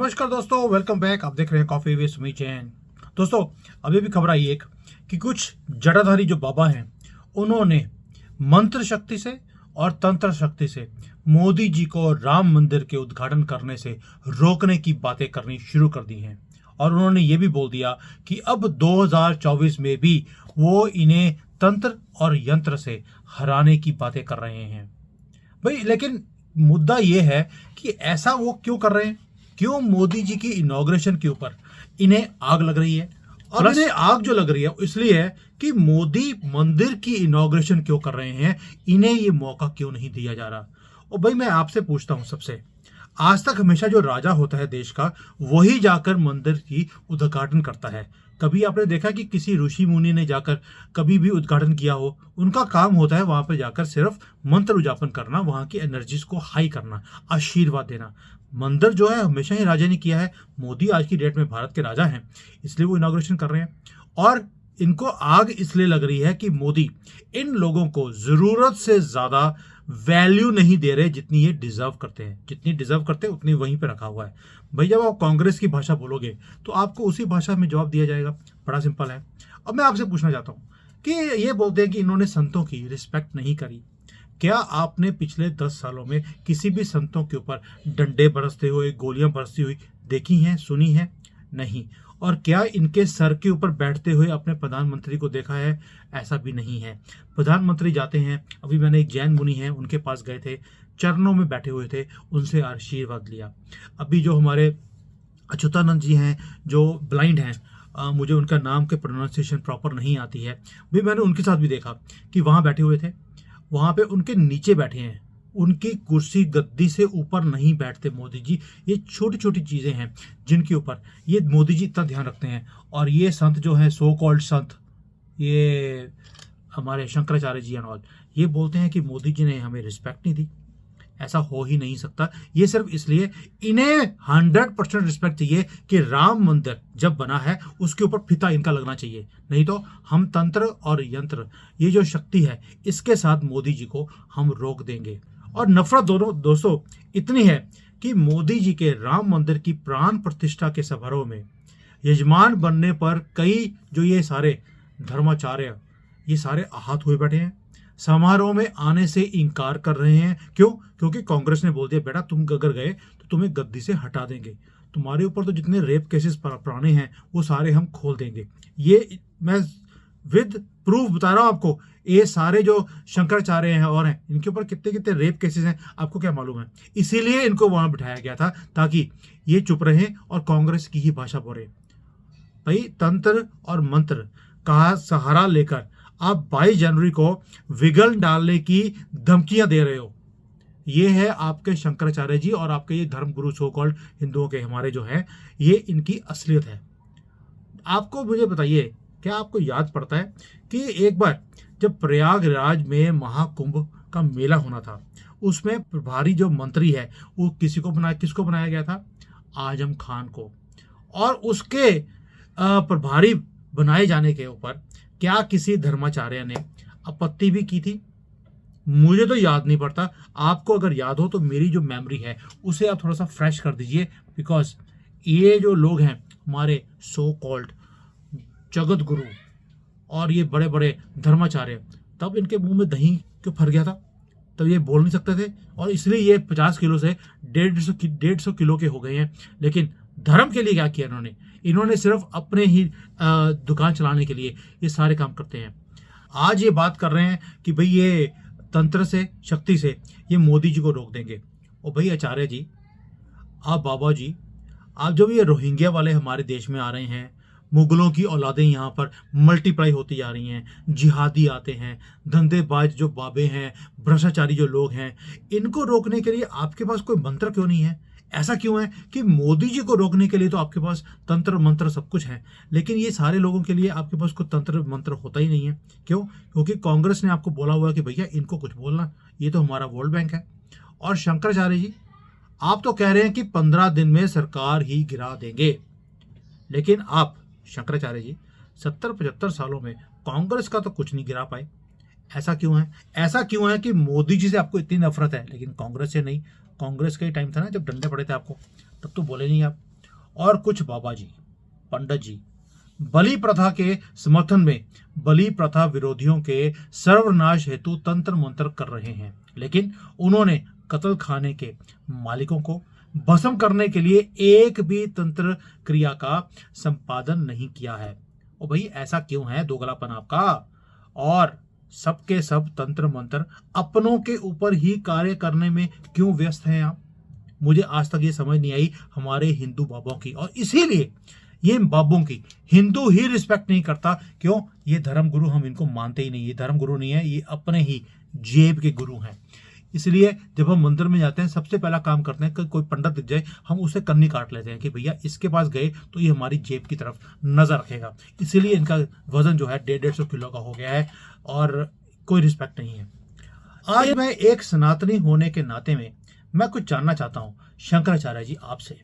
नमस्कार दोस्तों, welcome back. आप देख रहे हैं कॉफी विद सुमित जैन। दोस्तों, अभी भी खबर आई एक कि कुछ जटाधारी जो बाबा हैं उन्होंने मंत्र शक्ति से और तंत्र शक्ति से मोदी जी को राम मंदिर के उद्घाटन करने से रोकने की बातें करनी शुरू कर दी हैं। और उन्होंने ये भी बोल दिया कि अब 2024 में भी वो इन्हें तंत्र और यंत्र से हराने की बातें कर रहे हैं। भाई, लेकिन मुद्दा ये है कि ऐसा वो क्यों कर रहे हैं? क्यों मोदी जी की इनॉग्रेशन के ऊपर इन्हें आग लग रही है? और इन्हें आग जो लग रही है इसलिए है कि मोदी मंदिर की इनॉग्रेशन क्यों कर रहे हैं, इन्हें ये मौका क्यों नहीं दिया जा रहा। और भाई, मैं आपसे पूछता हूं, सबसे आज तक हमेशा जो राजा होता है देश का, वही जाकर मंदिर की उद्घाटन करता है। कभी आपने देखा कि किसी ऋषि मुनि ने जाकर कभी भी उद्घाटन किया हो? उनका काम होता है वहां पे जाकर सिर्फ मंत्र उजापन करना, वहां की एनर्जीज को हाई करना, आशीर्वाद देना। मंदिर जो है हमेशा ही राजा ने किया है। मोदी आज की डेट में भारत के राजा हैं, इसलिए वो इनॉग्रेशन कर रहे हैं। और इनको आग इसलिए लग रही है कि मोदी इन लोगों को जरूरत से ज्यादा वैल्यू नहीं दे रहे जितनी ये डिजर्व करते हैं। जितनी डिजर्व करते हैं उतनी वहीं पे रखा हुआ है। भाई, जब आप कांग्रेस की भाषा बोलोगे तो आपको उसी भाषा में जवाब दिया जाएगा। बड़ा सिंपल है। अब मैं आपसे पूछना चाहता हूं कि ये बोलते हैं कि इन्होंने संतों की रिस्पेक्ट नहीं करी। क्या आपने पिछले 10 सालों में किसी भी संतों के ऊपर डंडे बरसते हुए, गोलियां बरसती हुई देखी हैं, सुनी है? नहीं। और क्या इनके सर के ऊपर बैठते हुए अपने प्रधानमंत्री को देखा है? ऐसा भी नहीं है। प्रधानमंत्री जाते हैं, अभी मैंने एक जैन मुनि है उनके पास गए थे, चरणों में बैठे हुए थे, उनसे आशीर्वाद लिया। अभी जो हमारे अच्युतानंद जी हैं जो ब्लाइंड हैं, मुझे उनका नाम के प्रोनाउंसिएशन प्रॉपर नहीं आती है, भी मैंने उनके साथ भी देखा कि वहां बैठे हुए थे। वहां पे उनके नीचे बैठे हैं, उनकी कुर्सी गद्दी से ऊपर नहीं बैठते मोदी जी। ये छोटी छोटी चीजें हैं जिनके ऊपर ये मोदी जी इतना ध्यान रखते हैं। और ये संत जो है, सो कॉल्ड संत, ये हमारे शंकराचार्य जी एंड ऑल, ये बोलते हैं कि मोदी जी ने हमें रिस्पेक्ट नहीं दी। ऐसा हो ही नहीं सकता। ये सिर्फ इसलिए, इन्हें 100% रिस्पेक्ट चाहिए कि राम मंदिर जब बना है उसके ऊपर फीता इनका लगना चाहिए। नहीं तो हम तंत्र और यंत्र, ये जो शक्ति है, इसके साथ मोदी जी को हम रोक देंगे। और नफरत दोनों दोस्तों इतनी है कि मोदी जी के राम मंदिर की प्राण प्रतिष्ठा के समारोह में यजमान बनने पर कई जो ये सारे धर्माचार्य, ये सारे आहत हुए बैठे हैं। समारोह में आने से इनकार कर रहे हैं। क्यों? क्योंकि कांग्रेस ने बोल दिया, बेटा तुम अगर गए तो तुम्हें गद्दी से हटा देंगे, तुम्हारे ऊपर तो जितने रेप केसेस पुराने हैं वो सारे हम खोल देंगे। ये मैं विद प्रूफ बता रहा हूं आपको। ये सारे जो शंकराचार्य हैं और हैं, इनके ऊपर कितने कितने रेप केसेस हैं, आपको क्या मालूम है? इसीलिए इनको वहां बिठाया गया था ताकि ये चुप रहे और कांग्रेस की ही भाषा बोले। भाई, तंत्र और मंत्र का सहारा लेकर आप 22 जनवरी को विगल डालने की धमकियां दे रहे हो। ये है आपके शंकराचार्य जी और आपके ये धर्मगुरु सो कॉल्ड हिंदुओं के, हमारे जो है, ये इनकी असलियत है। आपको मुझे बताइए, क्या आपको याद पड़ता है कि एक बार जब प्रयागराज में महाकुंभ का मेला होना था, उसमें प्रभारी जो मंत्री है वो किसको बनाया गया था? आजम खान को। और उसके प्रभारी बनाए जाने के ऊपर क्या किसी धर्माचार्य ने आपत्ति भी की थी? मुझे तो याद नहीं पड़ता। आपको अगर याद हो तो मेरी जो मेमोरी है उसे आप थोड़ा सा फ्रेश कर दीजिए। बिकॉज ये जो लोग हैं हमारे सो कॉल्ड जगत गुरु और ये बड़े बड़े धर्माचार्य, तब इनके मुंह में दही क्यों फर गया था? तब ये बोल नहीं सकते थे और इसलिए ये 50 किलो से 150 किलो के हो गए हैं। लेकिन धर्म के लिए क्या किया इन्होंने? इन्होंने सिर्फ अपने ही दुकान चलाने के लिए ये सारे काम करते हैं। आज ये बात कर रहे हैं कि भाई ये तंत्र से, शक्ति से ये मोदी जी को रोक देंगे। और भाई आचार्य जी, आप बाबा जी, आप जब ये रोहिंग्या वाले हमारे देश में आ रहे हैं, मुगलों की औलादें यहाँ पर मल्टीप्लाई होती जा रही हैं, जिहादी आते हैं, धंधेबाज जो बाबे हैं, भ्रष्टाचारी जो लोग हैं, इनको रोकने के लिए आपके पास कोई मंत्र क्यों नहीं है? ऐसा क्यों है कि मोदी जी को रोकने के लिए तो आपके पास तंत्र मंत्र सब कुछ है, लेकिन ये सारे लोगों के लिए आपके पास कोई तंत्र मंत्र होता ही नहीं है? क्यों? क्योंकि कांग्रेस ने आपको बोला हुआ कि भैया इनको कुछ बोलना, ये तो हमारा वर्ल्ड बैंक है। और शंकराचार्य जी, आप तो कह रहे हैं कि 15 दिन में सरकार ही गिरा देंगे, लेकिन आप शंकराचार्य जी 70-75 सालों में कांग्रेस का तो कुछ नहीं गिरा पाए। ऐसा क्यों है? ऐसा क्यों है कि मोदी जी से आपको इतनी नफरत है लेकिन कांग्रेस से नहीं? कांग्रेस का ही टाइम था ना जब डंडे पड़े थे आपको, तब तो बोले नहीं आप। और कुछ बाबा जी, पंडित जी बलि प्रथा के समर्थन में बलि प्रथा विरोधियों के सर्वनाश हेतु तंत्र मंत्र कर रहे हैं, लेकिन उन्होंने कत्ल खाने के मालिकों को भस्म करने के लिए एक भी तंत्र क्रिया का संपादन नहीं किया है। और भाई ऐसा क्यों है दोगलापन आपका? और सबके सब तंत्र मंत्र अपनों के ऊपर ही कार्य करने में क्यों व्यस्त हैं आप? मुझे आज तक ये समझ नहीं आई हमारे हिंदू बाबों की, और इसीलिए ये बाबों की हिंदू ही रिस्पेक्ट नहीं करता। क्यों? ये धर्म गुरु हम इनको मानते ही नहीं। ये धर्म गुरु नहीं है, ये अपने ही जेब के गुरु हैं। इसलिए जब हम मंदिर में जाते हैं सबसे पहला काम करते हैं कि कोई पंडित दिख जाए हम उसे कन्नी काट लेते हैं कि भैया इसके पास गए तो ये हमारी जेब की तरफ नजर रखेगा। इसीलिए इनका वजन जो है 150 किलो का हो गया है और कोई रिस्पेक्ट नहीं है। आज मैं एक सनातनी होने के नाते में मैं कुछ जानना चाहता हूँ शंकराचार्य जी आपसे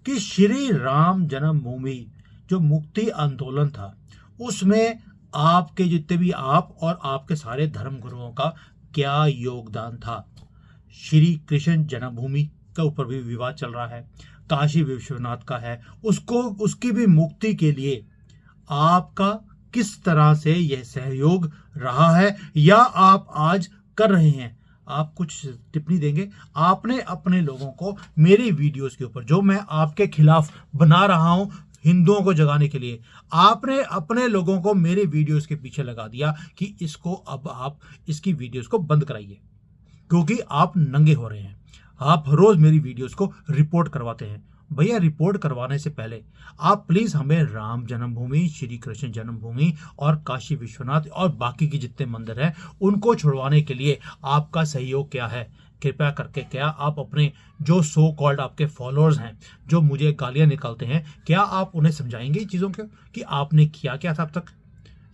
कि श्री राम जन्मभूमि जो मुक्ति आंदोलन था उसमें आपके जितने भी आप और आपके सारे धर्म गुरुओं का क्या योगदान था? श्री कृष्ण जन्मभूमि के ऊपर भी विवाद चल रहा है, काशी विश्वनाथ का है, उसकी भी मुक्ति के लिए आपका किस तरह से यह सहयोग रहा है या आप आज कर रहे हैं? आप कुछ टिप्पणी देंगे? आपने अपने लोगों को मेरी वीडियोस के ऊपर जो मैं आपके खिलाफ बना रहा हूं हिंदुओं को जगाने के लिए, आपने अपने लोगों को मेरे वीडियोस के पीछे लगा दिया कि इसको अब आप इसकी वीडियोस को बंद कराइए क्योंकि आप नंगे हो रहे हैं। आप रोज मेरी वीडियोस को रिपोर्ट करवाते हैं। भैया रिपोर्ट करवाने से पहले आप प्लीज हमें राम जन्मभूमि, श्री कृष्ण जन्मभूमि और काशी विश्वनाथ और बाकी के जितने मंदिर हैं उनको छुड़वाने के लिए आपका सहयोग क्या है? कृपया करके क्या आप अपने जो सो कॉल्ड आपके फॉलोअर्स हैं जो मुझे गालियां निकालते हैं, क्या आप उन्हें समझाएंगे इन चीजों को कि आपने किया क्या था अब तक?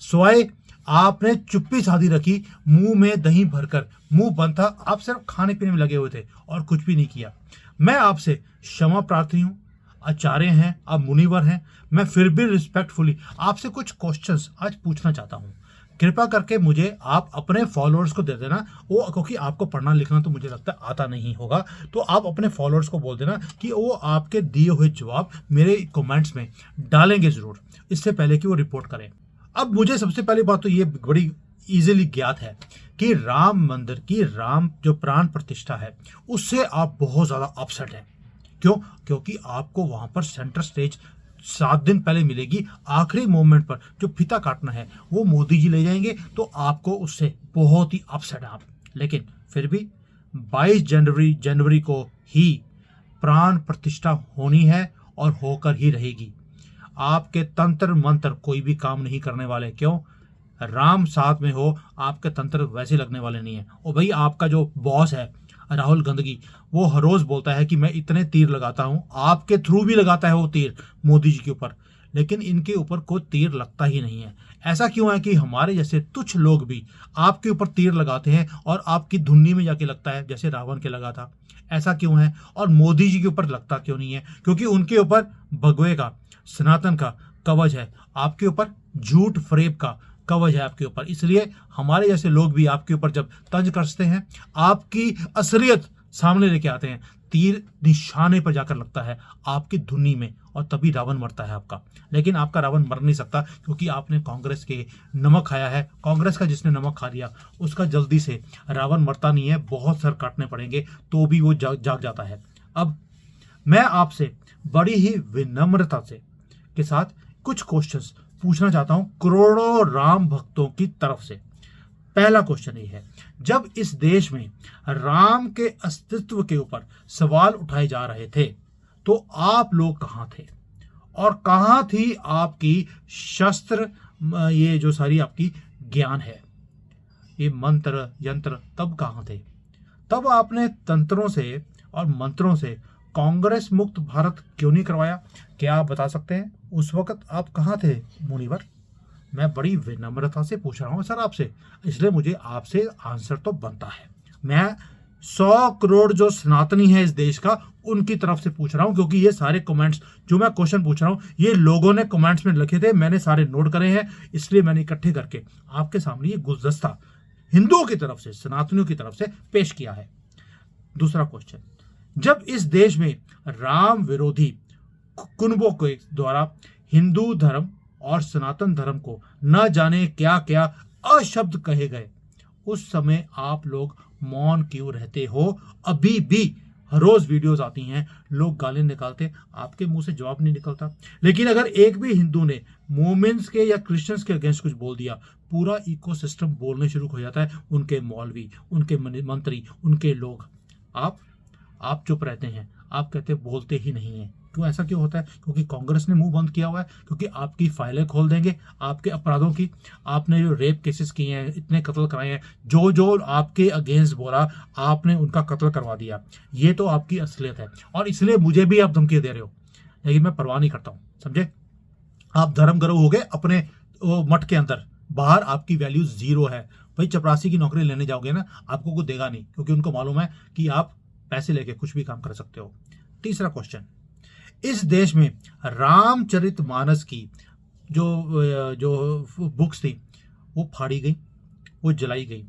स्वाय आपने चुप्पी साधी रखी, मुंह में दही भरकर, मुंह बंद था, आप सिर्फ खाने पीने में लगे हुए थे और कुछ भी नहीं किया। मैं आपसे क्षमा प्रार्थी हूं, आचार्य हैं, आप मुनिवर हैं, मैं फिर भी रिस्पेक्टफुली आपसे कुछ क्वेश्चंस आज पूछना चाहता हूं। कृपया करके मुझे आप अपने फॉलोअर्स को दे देना, वो क्योंकि आपको पढ़ना लिखना तो मुझे लगता है आता नहीं होगा, तो आप अपने फॉलोअर्स को बोल देना कि वो आपके दिए हुए जवाब मेरे कमेंट्स में डालेंगे जरूर, इससे पहले कि वो रिपोर्ट करें। अब मुझे सबसे पहली बात तो ये बड़ी इजीली ज्ञात है कि राम मंदिर की राम जो प्राण प्रतिष्ठा है उससे आप बहुत ज्यादा अपसेट हैं। क्यों? क्योंकि आपको वहां पर सेंटर स्टेज 7 दिन पहले मिलेगी, आखिरी मोमेंट पर जो फीता काटना है वो मोदी जी ले जाएंगे, तो आपको उससे बहुत ही अपसेट है आप। लेकिन फिर भी 22 जनवरी को ही प्राण प्रतिष्ठा होनी है और होकर ही रहेगी। आपके तंत्र मंत्र कोई भी काम नहीं करने वाले। क्यों? राम साथ में हो, आपके तंत्र वैसे लगने वाले नहीं है। और भाई आपका जो बॉस है राहुल गांधी, वो हर रोज बोलता है कि मैं इतने तीर लगाता हूं, आपके थ्रू भी लगाता है वो तीर मोदी जी के ऊपर, लेकिन इनके ऊपर कोई तीर लगता ही नहीं है। ऐसा क्यों है कि हमारे जैसे तुच्छ लोग भी आपके ऊपर तीर लगाते हैं और आपकी धुन्नी में जाके लगता है जैसे रावण के लगा था? ऐसा क्यों है? और मोदी जी के ऊपर लगता क्यों नहीं है? क्योंकि उनके ऊपर भगवे का, सनातन का कवच है, आपके ऊपर झूठ फरेब का कवच है आपके ऊपर। इसलिए हमारे जैसे लोग भी आपके ऊपर जब तंज कसते हैं, आपकी असलियत सामने लेके आते हैं, तीर निशाने पर जाकर लगता है आपकी धुनी में, और तभी रावण मरता है आपका। लेकिन आपका रावण मर नहीं सकता क्योंकि आपने कांग्रेस के नमक खाया है। कांग्रेस का जिसने नमक खा लिया उसका जल्दी से रावण मरता नहीं है, बहुत सर काटने पड़ेंगे तो भी वो जाग जाता है। अब मैं आपसे बड़ी ही विनम्रता से के साथ कुछ क्वेश्चंस पूछना चाहता हूं करोड़ों राम भक्तों की तरफ से। पहला क्वेश्चन ये है, जब इस देश में राम के अस्तित्व के ऊपर सवाल उठाए जा रहे थे तो आप लोग कहां थे और कहां थी आपकी शस्त्र, ये जो सारी आपकी ज्ञान है, ये मंत्र यंत्र, तब कहां थे? तब आपने तंत्रों से और मंत्रों से कांग्रेस मुक्त भारत क्यों नहीं करवाया? क्या आप बता सकते हैं उस वक्त आप कहां थे मुनिवर? मैं बड़ी विनम्रता से पूछ रहा हूं सर आपसे, इसलिए मुझे आपसे आंसर तो बनता है। मैं 100 करोड़ जो सनातनी है इस देश का उनकी तरफ से पूछ रहा हूं, क्योंकि ये सारे कमेंट्स जो मैं क्वेश्चन पूछ रहा हूं ये लोगों ने कमेंट्स में लिखे थे, मैंने सारे नोट करे हैं, इसलिए मैंने इकट्ठे करके आपके सामने ये गुलदस्ता हिंदुओं की तरफ से, सनातनियों की तरफ से पेश किया है। दूसरा क्वेश्चन, जब इस देश में राम विरोधी कुनबों के द्वारा हिंदू धर्म और सनातन धर्म को न जाने क्या क्या अशब्द कहे गए, उस समय आप लोग मौन क्यों रहते हो? अभी भी रोज वीडियोस आती हैं, लोग गाली निकालते, आपके मुंह से जवाब नहीं निकलता। लेकिन अगर एक भी हिंदू ने मोमेंट्स के या क्रिश्चियंस के अगेंस्ट कुछ बोल दिया, पूरा इकोसिस्टम बोलने शुरू हो जाता है, उनके मौलवी, उनके मंत्री, उनके लोग। आप चुप रहते हैं, आप कहते बोलते ही नहीं हैं। क्यों? ऐसा क्यों होता है? क्योंकि कांग्रेस ने मुंह बंद किया हुआ है, क्योंकि आपकी फाइलें खोल देंगे, आपके अपराधों की। आपने जो रेप केसेस किए हैं, इतने कत्ल कराए हैं, जो जो आपके अगेंस्ट बोला, आपने उनका कत्ल करवा दिया। ये तो आपकी असलियत है, और इसलिए मुझे भी आप धमकी दे रहे हो, लेकिन मैं परवाह नहीं करता हूं, समझे? आप धर्मगुरु हो गए अपने मठ के अंदर, बाहर आपकी वैल्यू जीरो है। भाई चपरासी की नौकरी लेने जाओगे ना, आपको कुछ देगा नहीं, क्योंकि उनको मालूम है कि आप पैसे लेके कुछ भी काम कर सकते हो। तीसरा क्वेश्चन, इस देश में रामचरितमानस की जो बुक्स थी वो फाड़ी गई, वो जलाई गई।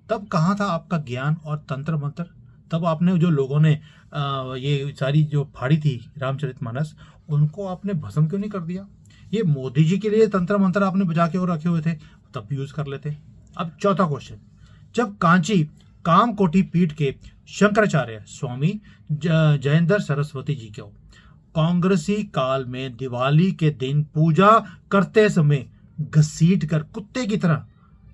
तब कहाँ था आपका ज्ञान और तंत्र मंत्र? तब आपने जो लोगों ने ये सारी जो फाड़ी थी रामचरितमानस, उनको आपने भस्म क्यों नहीं कर दिया? ये मोदी जी के लिए तंत्र मंत्र आपने बजा के और रखे हुए थे, तब भी यूज कर लेते। अब चौथा क्वेश्चन, जब कांची कामकोटि पीठ के शंकराचार्य स्वामी जयेंद्र सरस्वती जी को कांग्रेसी काल में दिवाली के दिन पूजा करते समय घसीट कर, कुत्ते की तरह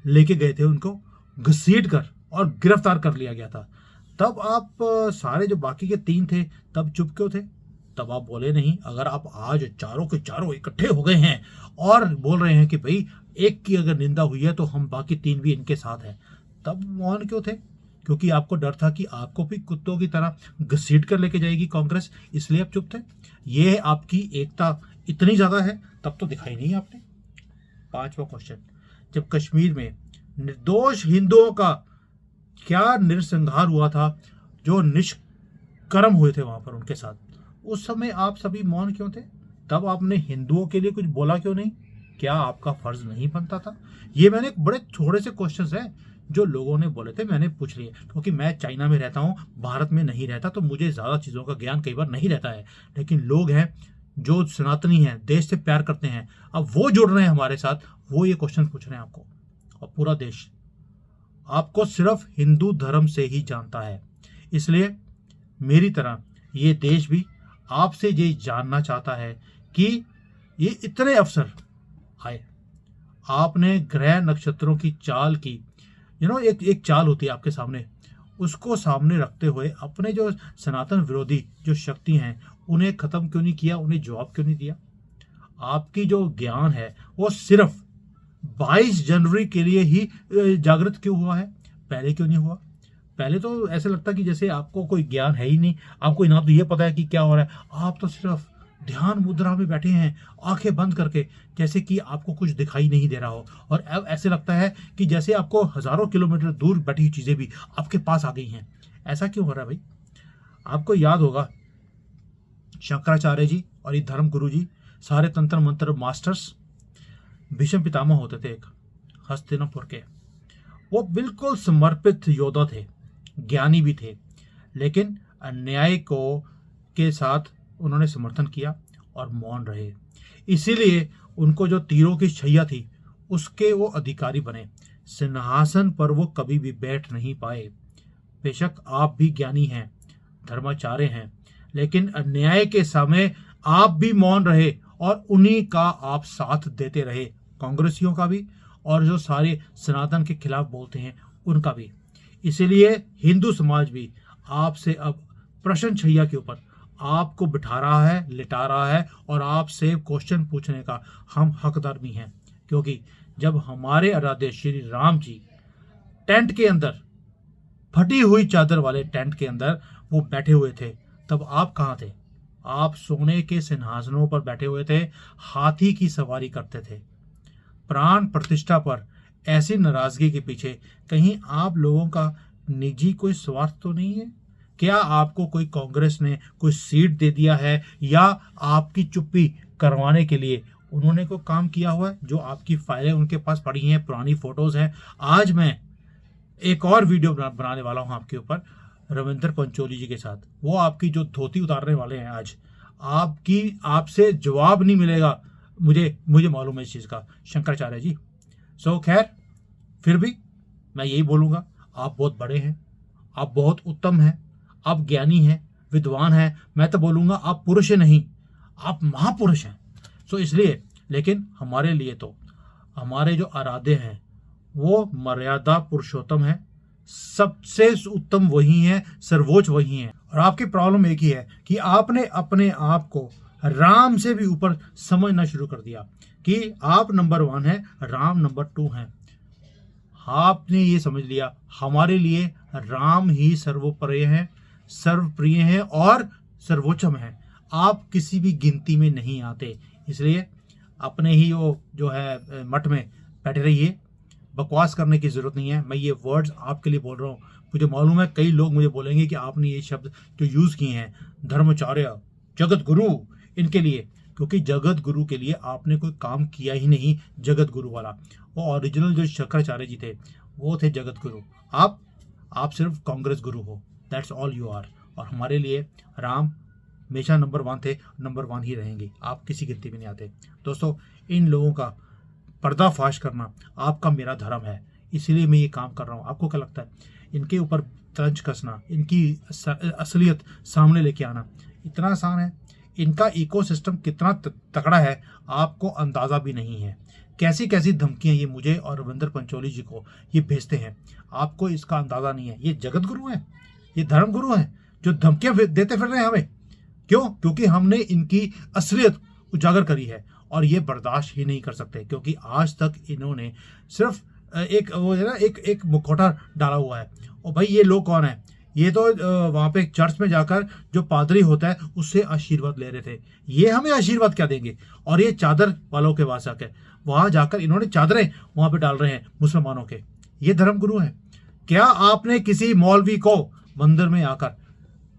लेके गए थे, उनको घसीट कर और गिरफ्तार कर लिया गया था, तब आप सारे जो बाकी के 3 थे तब चुप क्यों थे? तब आप बोले नहीं। अगर आप आज चारों के चारों इकट्ठे हो गए हैं और बोल रहे हैं कि भाई एक की अगर निंदा हुई है तो हम बाकी 3 भी इनके साथ हैं, तब मौन क्यों थे? क्योंकि आपको डर था कि आपको भी कुत्तों की तरह घसीट कर लेके जाएगी कांग्रेस, इसलिए आप चुप थे। ये आपकी एकता इतनी ज्यादा है, तब तो दिखाई नहीं आपने। 5वां क्वेश्चन, जब कश्मीर में निर्दोष हिंदुओं का क्या नरसंहार हुआ था, जो निष्कर्म हुए थे वहां पर उनके साथ, उस समय आप सभी मौन क्यों थे? तब आपने हिंदुओं के लिए कुछ बोला क्यों नहीं? क्या आपका फर्ज नहीं बनता था? ये मैंने बड़े थोड़े से क्वेश्चंस हैं जो लोगों ने बोले थे, मैंने पूछ लिए, क्योंकि मैं चाइना में रहता हूँ, भारत में नहीं रहता, तो मुझे ज्यादा चीजों का ज्ञान कई बार नहीं रहता है। लेकिन लोग हैं जो सनातनी हैं, देश से प्यार करते हैं, अब वो जुड़ रहे हैं हमारे साथ, वो ये क्वेश्चन पूछ रहे हैं आपको। और पूरा देश आपको सिर्फ हिंदू धर्म से ही जानता है, इसलिए मेरी तरह ये देश भी आपसे ये जानना चाहता है कि ये इतने अवसर आए, आपने ग्रह नक्षत्रों की चाल की, एक चाल होती है आपके सामने, उसको सामने रखते हुए अपने जो सनातन विरोधी जो शक्ति हैं उन्हें खत्म क्यों नहीं किया? उन्हें जवाब क्यों नहीं दिया? आपकी जो ज्ञान है वो सिर्फ 22 जनवरी के लिए ही जागृत क्यों हुआ है? पहले क्यों नहीं हुआ? पहले तो ऐसे लगता कि जैसे आपको कोई ज्ञान है ही नहीं, आपको ना तो ये पता है कि क्या हो रहा है, आप तो सिर्फ ध्यान मुद्रा में बैठे हैं आंखें बंद करके, जैसे कि आपको कुछ दिखाई नहीं दे रहा हो। और अब ऐसे लगता है कि जैसे आपको हजारों किलोमीटर दूर बैठी हुई चीजें भी आपके पास आ गई हैं। ऐसा क्यों हो रहा है भाई? आपको याद होगा शंकराचार्य जी और ये धर्म गुरु जी, सारे तंत्र मंत्र मास्टर्स, भीष्म पितामह होते थे एक हस्तिनापुर के। वो बिल्कुल समर्पित योद्धा थे, ज्ञानी भी थे, लेकिन अन्याय को के साथ उन्होंने समर्थन किया और मौन रहे। इसीलिए उनको जो तीरों की छैया थी उसके वो अधिकारी बने, सिंहासन पर वो कभी भी बैठ नहीं पाए। बेशक आप भी ज्ञानी हैं, धर्माचार्य हैं, लेकिन अन्याय के समय आप भी मौन रहे और उन्हीं का आप साथ देते रहे, कांग्रेसियों का भी और जो सारे सनातन के खिलाफ बोलते हैं उनका भी। इसीलिए हिंदू समाज भी आपसे अब प्रश्न छैया के ऊपर आपको बिठा रहा है, लिटा रहा है, और आपसे क्वेश्चन पूछने का हम हकदार भी हैं। क्योंकि जब हमारे आराध्य श्री राम जी टेंट के अंदर, फटी हुई चादर वाले टेंट के अंदर वो बैठे हुए थे, तब आप कहाँ थे? आप सोने के सिंहासनों पर बैठे हुए थे, हाथी की सवारी करते थे। प्राण प्रतिष्ठा पर ऐसी नाराजगी के पीछे कहीं आप लोगों का निजी कोई स्वार्थ तो नहीं है? क्या आपको कोई कांग्रेस ने कोई सीट दे दिया है, या आपकी चुप्पी करवाने के लिए उन्होंने कोई काम किया हुआ है? जो आपकी फाइलें उनके पास पड़ी हैं, पुरानी फोटोज हैं। आज मैं एक और वीडियो बनाने वाला हूं आपके ऊपर रविंद्र पंचोली जी के साथ, वो आपकी जो धोती उतारने वाले हैं आज, आपकी आपसे जवाब नहीं मिलेगा, मुझे मुझे मालूम है इस चीज़ का शंकराचार्य जी। सो खैर, फिर भी मैं यही बोलूँगा, आप बहुत बड़े हैं, आप बहुत उत्तम हैं, आप ज्ञानी हैं, विद्वान हैं। मैं तो बोलूँगा आप पुरुष ही नहीं, आप महापुरुष हैं। सो इसलिए, लेकिन हमारे लिए तो हमारे जो आराध्य हैं वो मर्यादा पुरुषोत्तम है, सबसे उत्तम वही है, सर्वोच्च वही है। और आपकी प्रॉब्लम एक ही है कि आपने अपने आप को राम से भी ऊपर समझना शुरू कर दिया कि आप नंबर 1 है, राम नंबर 2 है। आपने ये समझ लिया हमारे लिए राम ही सर्वोपरि हैं, सर्वप्रिय हैं और सर्वोच्चम हैं। आप किसी भी गिनती में नहीं आते, इसलिए अपने ही वो जो है मठ में बैठे रहिए, बकवास करने की जरूरत नहीं है। मैं ये वर्ड्स आपके लिए बोल रहा हूँ, मुझे मालूम है कई लोग मुझे बोलेंगे कि आपने ये शब्द जो यूज किए हैं, धर्माचार्य, जगत गुरु, इनके लिए, क्योंकि जगत गुरु के लिए आपने कोई काम किया ही नहीं। जगत गुरु वाला वो ओरिजिनल जो शंकराचार्य जी थे वो थे जगत गुरु। आप सिर्फ कांग्रेस गुरु हो, दैट्स ऑल यू आर। और हमारे लिए राम हमेशा नंबर 1 थे, नंबर 1 ही रहेंगे, आप किसी गिनती में नहीं आते। दोस्तों, इन लोगों का पर्दाफाश करना आपका मेरा धर्म है, इसीलिए मैं ये काम कर रहा हूँ। आपको क्या लगता है? इनके ऊपर तंज कसना, इनकी असलियत सामने लेके आना इतना आसान है? इनका इकोसिस्टम कितना तगड़ा है आपको अंदाज़ा भी नहीं है। कैसी कैसी धमकियां ये मुझे और रविंद्र पंचोली जी को ये भेजते हैं, आपको इसका अंदाज़ा नहीं है। ये जगत गुरु हैं, ये धर्म गुरु हैं जो धमकियां देते फिर रहे हैं हमें। क्यों? क्योंकि हमने इनकी असलियत उजागर करी है और ये बर्दाश्त ही नहीं कर सकते, क्योंकि आज तक इन्होंने सिर्फ एक वो है ना, एक मुखौटा डाला हुआ है। और भाई ये लोग कौन है? ये तो वहाँ पे चर्च में जाकर जो पादरी होता है उससे आशीर्वाद ले रहे थे। ये हमें आशीर्वाद क्या देंगे? और ये चादर वालों के पास आकर वहाँ जाकर इन्होंने चादरें वहाँ पे डाल रहे हैं मुसलमानों के। ये धर्म गुरु हैं? क्या आपने किसी मौलवी को मंदिर में आकर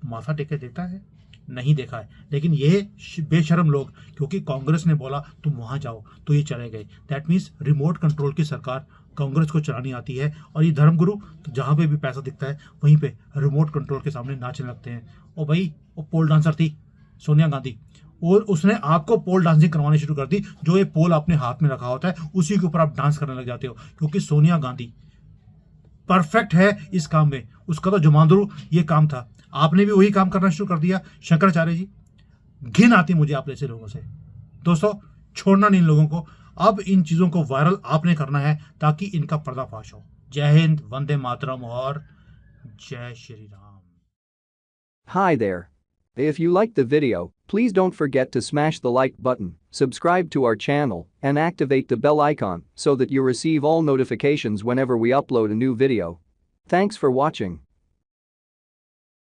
माथा टेके देखा है? नहीं देखा है। लेकिन ये बेशर्म लोग, क्योंकि कांग्रेस ने बोला तुम वहां जाओ तो ये चले गए। दैट मीन्स रिमोट कंट्रोल की सरकार कांग्रेस को चलानी आती है। और ये धर्मगुरु तो जहां पे भी पैसा दिखता है वहीं पे रिमोट कंट्रोल के सामने नाचने लगते हैं। और भाई वो पोल डांसर थी सोनिया गांधी, और उसने आपको पोल डांसिंग करवानी शुरू कर दी। जो ये पोल आपने हाथ में रखा होता है उसी के ऊपर आप डांस करने लग जाते हो, क्योंकि सोनिया गांधी परफेक्ट है इस काम में। उसका तो जुमांदरू ये काम था, आपने भी वही काम करना शुरू कर दिया। शंकराचार्य जी, घिन आती मुझे आप जैसे लोगों से। दोस्तों, छोड़ना नहीं इन लोगों को। अब इन चीजों को वायरल आपने करना है ताकि इनका पर्दाफाश हो। जय हिंद, वंदे मातरम और जय Shri Ram. Hi there. If you liked the video, please don't forget to smash the like button, subscribe to our channel, and activate the bell icon so that you receive all notifications whenever we upload a new video. Thanks for watching.